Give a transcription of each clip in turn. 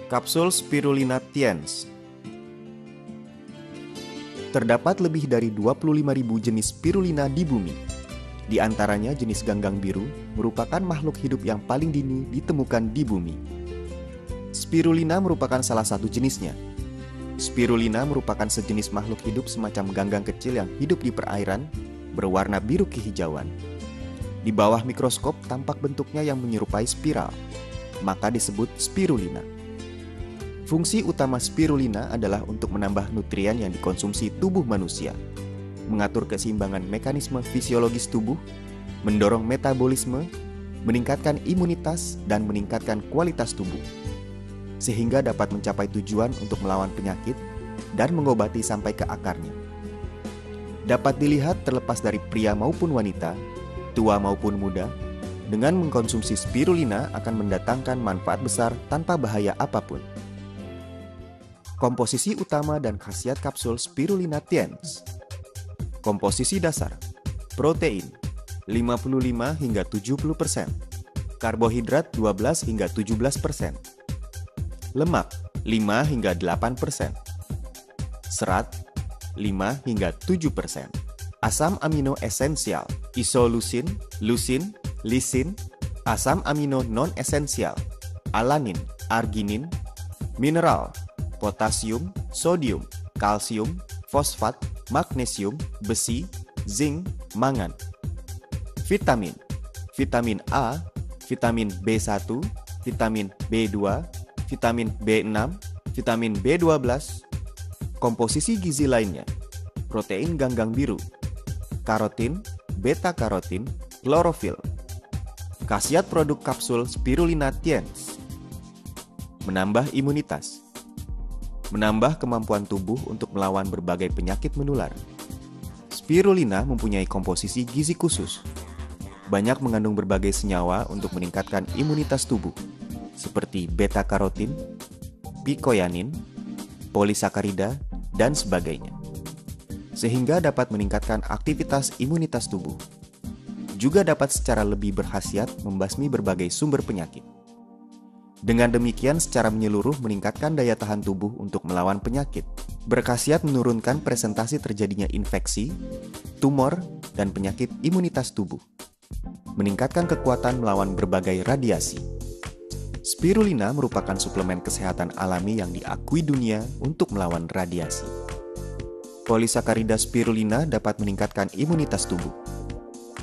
Kapsul Spirulina Tiens. Terdapat lebih dari 25.000 jenis spirulina di bumi. Di antaranya jenis ganggang biru merupakan makhluk hidup yang paling dini ditemukan di bumi. Spirulina merupakan salah satu jenisnya. Spirulina merupakan sejenis makhluk hidup semacam ganggang kecil yang hidup di perairan, berwarna biru kehijauan. Di bawah mikroskop tampak bentuknya yang menyerupai spiral, maka disebut spirulina. Fungsi utama spirulina adalah untuk menambah nutrien yang dikonsumsi tubuh manusia, mengatur keseimbangan mekanisme fisiologis tubuh, mendorong metabolisme, meningkatkan imunitas, dan meningkatkan kualitas tubuh, sehingga dapat mencapai tujuan untuk melawan penyakit dan mengobati sampai ke akarnya. Dapat dilihat terlepas dari pria maupun wanita, tua maupun muda, dengan mengkonsumsi spirulina akan mendatangkan manfaat besar tanpa bahaya apapun. Komposisi utama dan khasiat kapsul Spirulina Tiens. Komposisi dasar: protein 55 hingga 70%, karbohidrat 12 hingga 17%, lemak 5 hingga 8%, serat 5 hingga 7%, asam amino esensial, isoleusin, leucin, lisin, asam amino non-esensial, alanin, arginin, mineral, potasium, sodium, kalsium, fosfat, magnesium, besi, zinc, mangan. Vitamin: vitamin A, vitamin B1, vitamin B2, vitamin B6, vitamin B12. Komposisi gizi lainnya: protein ganggang biru, karotin, beta-karotin, klorofil. Khasiat produk kapsul Spirulina Tiens: menambah imunitas, menambah kemampuan tubuh untuk melawan berbagai penyakit menular. Spirulina mempunyai komposisi gizi khusus. Banyak mengandung berbagai senyawa untuk meningkatkan imunitas tubuh, seperti beta-karotin, picoyanin, polisakarida, dan sebagainya, sehingga dapat meningkatkan aktivitas imunitas tubuh. Juga dapat secara lebih berkhasiat membasmi berbagai sumber penyakit. Dengan demikian secara menyeluruh meningkatkan daya tahan tubuh untuk melawan penyakit, berkhasiat menurunkan presentasi terjadinya infeksi, tumor, dan penyakit imunitas tubuh, meningkatkan kekuatan melawan berbagai radiasi. Spirulina merupakan suplemen kesehatan alami yang diakui dunia untuk melawan radiasi. Polisakarida spirulina dapat meningkatkan imunitas tubuh,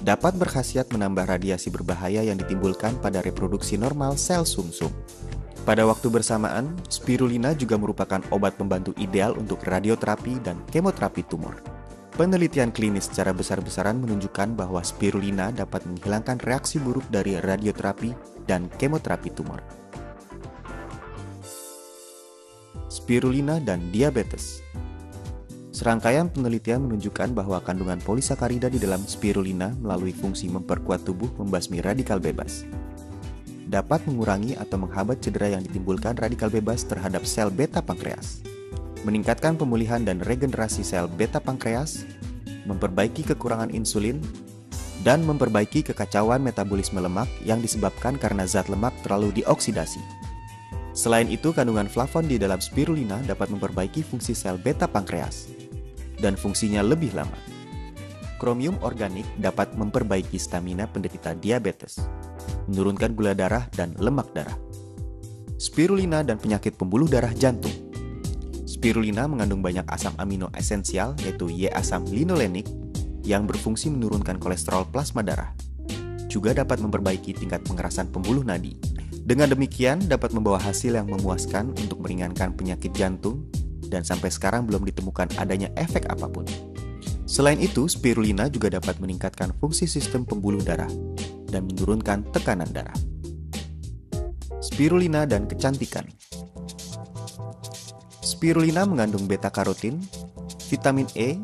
dapat berkhasiat menambah radiasi berbahaya yang ditimbulkan pada reproduksi normal sel sumsum. Pada waktu bersamaan, spirulina juga merupakan obat pembantu ideal untuk radioterapi dan kemoterapi tumor. Penelitian klinis secara besar-besaran menunjukkan bahwa spirulina dapat menghilangkan reaksi buruk dari radioterapi dan kemoterapi tumor. Spirulina dan diabetes. Serangkaian penelitian menunjukkan bahwa kandungan polisakarida di dalam spirulina melalui fungsi memperkuat tubuh membasmi radikal bebas, dapat mengurangi atau menghambat cedera yang ditimbulkan radikal bebas terhadap sel beta pankreas, meningkatkan pemulihan dan regenerasi sel beta pankreas, memperbaiki kekurangan insulin, dan memperbaiki kekacauan metabolisme lemak yang disebabkan karena zat lemak terlalu dioksidasi. Selain itu, kandungan flavon di dalam spirulina dapat memperbaiki fungsi sel beta pankreas dan fungsinya lebih lama. Kromium organik dapat memperbaiki stamina penderita diabetes, menurunkan gula darah dan lemak darah. Spirulina dan penyakit pembuluh darah jantung. Spirulina mengandung banyak asam amino esensial yaitu Y-asam linolenik yang berfungsi menurunkan kolesterol plasma darah. Juga dapat memperbaiki tingkat pengerasan pembuluh nadi. Dengan demikian dapat membawa hasil yang memuaskan untuk meringankan penyakit jantung dan sampai sekarang belum ditemukan adanya efek apapun. Selain itu, spirulina juga dapat meningkatkan fungsi sistem pembuluh darah dan menurunkan tekanan darah. Spirulina dan kecantikan. Spirulina mengandung beta-karotin, vitamin E,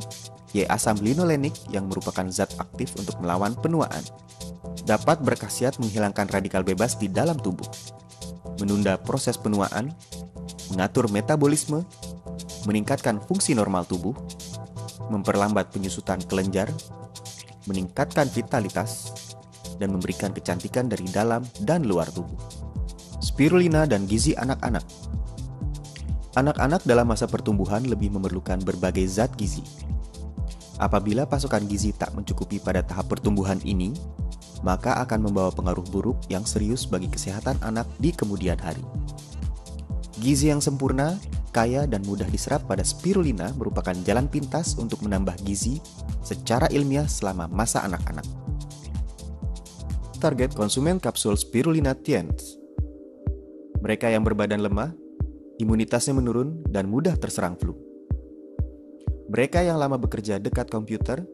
Y-asam linolenik yang merupakan zat aktif untuk melawan penuaan. Dapat berkhasiat menghilangkan radikal bebas di dalam tubuh, menunda proses penuaan, mengatur metabolisme, meningkatkan fungsi normal tubuh, memperlambat penyusutan kelenjar, meningkatkan vitalitas, dan memberikan kecantikan dari dalam dan luar tubuh. Spirulina dan gizi anak-anak. Anak-anak dalam masa pertumbuhan lebih memerlukan berbagai zat gizi. Apabila pasokan gizi tak mencukupi pada tahap pertumbuhan ini, maka akan membawa pengaruh buruk yang serius bagi kesehatan anak di kemudian hari. Gizi yang sempurna, kaya, dan mudah diserap pada spirulina merupakan jalan pintas untuk menambah gizi secara ilmiah selama masa anak-anak. Target konsumen kapsul spirulina Tiens. Mereka yang berbadan lemah, imunitasnya menurun, dan mudah terserang flu. Mereka yang lama bekerja dekat komputer,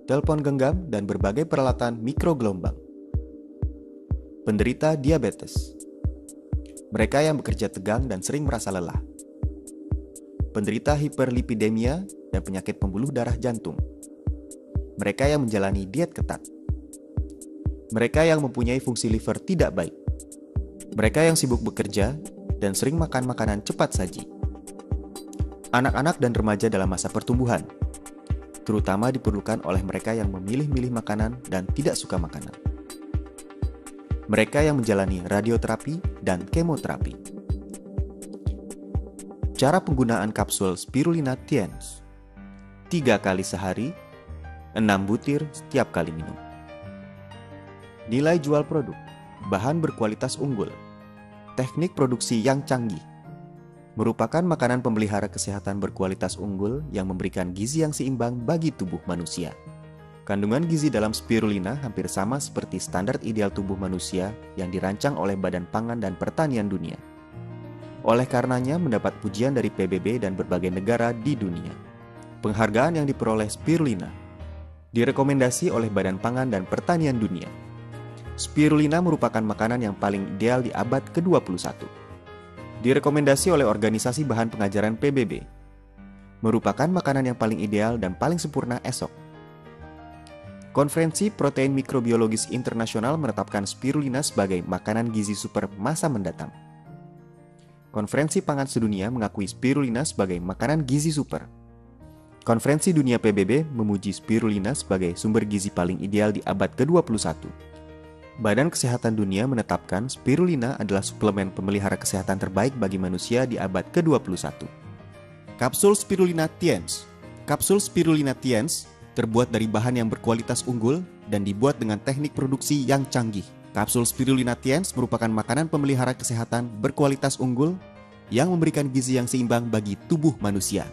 telepon genggam, dan berbagai peralatan mikrogelombang. Penderita diabetes. Mereka yang bekerja tegang dan sering merasa lelah. Penderita hiperlipidemia dan penyakit pembuluh darah jantung. Mereka yang menjalani diet ketat. Mereka yang mempunyai fungsi liver tidak baik. Mereka yang sibuk bekerja dan sering makan makanan cepat saji. Anak-anak dan remaja dalam masa pertumbuhan, terutama diperlukan oleh mereka yang memilih-milih makanan dan tidak suka makanan. Mereka yang menjalani radioterapi dan kemoterapi. Cara penggunaan kapsul spirulina Tiens: 3 kali sehari, 6 butir setiap kali minum. Nilai jual produk: bahan berkualitas unggul, teknik produksi yang canggih, merupakan makanan pemelihara kesehatan berkualitas unggul yang memberikan gizi yang seimbang bagi tubuh manusia. Kandungan gizi dalam spirulina hampir sama seperti standar ideal tubuh manusia yang dirancang oleh Badan Pangan dan Pertanian Dunia. Oleh karenanya mendapat pujian dari PBB dan berbagai negara di dunia. Penghargaan yang diperoleh spirulina direkomendasi oleh Badan Pangan dan Pertanian Dunia. Spirulina merupakan makanan yang paling ideal di abad ke-21. Direkomendasi oleh Organisasi Bahan Pengajaran PBB. Merupakan makanan yang paling ideal dan paling sempurna esok. Konferensi Protein Mikrobiologis Internasional menetapkan spirulina sebagai makanan gizi super masa mendatang. Konferensi Pangan Sedunia mengakui spirulina sebagai makanan gizi super. Konferensi Dunia PBB memuji spirulina sebagai sumber gizi paling ideal di abad ke-21. Badan Kesehatan Dunia menetapkan spirulina adalah suplemen pemelihara kesehatan terbaik bagi manusia di abad ke-21. Kapsul spirulina Tiens. Kapsul spirulina Tiens terbuat dari bahan yang berkualitas unggul dan dibuat dengan teknik produksi yang canggih. Kapsul spirulina Tiens merupakan makanan pemelihara kesehatan berkualitas unggul yang memberikan gizi yang seimbang bagi tubuh manusia.